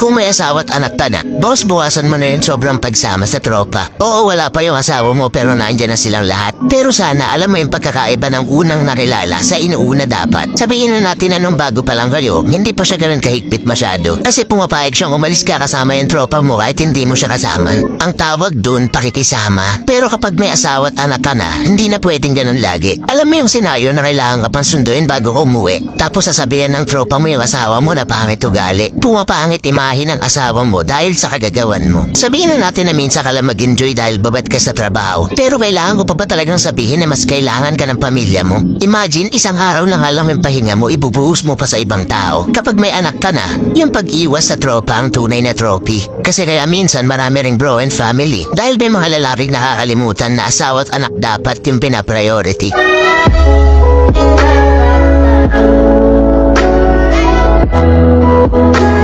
Kung may asawa at anak ka na, boss, buwasan mo na yun sobrang pagsama sa tropa. Oo, wala pa yung asawa mo pero nandiyan na silang lahat. Pero sana alam mo yung pagkakaiba ng unang nakilala sa inuuna dapat. Sabihin na natin na nung bago pa lang kayo, hindi pa siya ganun kahigpit masyado. Kasi pumapayag siyang umalis ka kasama yung tropa mo kahit hindi mo siya kasama. Ang tawag dun, pakikisama. Pero kapag may asawa at anak ka na, hindi na pwedeng ganun lagi. Alam mo yung senaryo na kailangan ka pang sunduin bago ka umuwi. Tapos sasabihin ng tropa mo yung asawa mo na pangit ugali. Pumapangit imahe ng asawa mo dahil sa kagagawan mo. Sabihin na natin na minsan ka lang mag-enjoy dahil babad ka sa trabaho. Pero kailangan ko pa ba talagang sabihin na mas kailangan ka ng pamilya mo? Imagine, isang araw na nga lang yung pahinga mo, ibubuhos mo pa sa ibang tao. Kapag may anak ka na, yung pag-iwas sa tropa ang tunay na trophy. Kasi kaya minsan marami ring bro and family. Dahil may mga lalaking nakakalimutan na asawa at anak dapat yung pinapriority.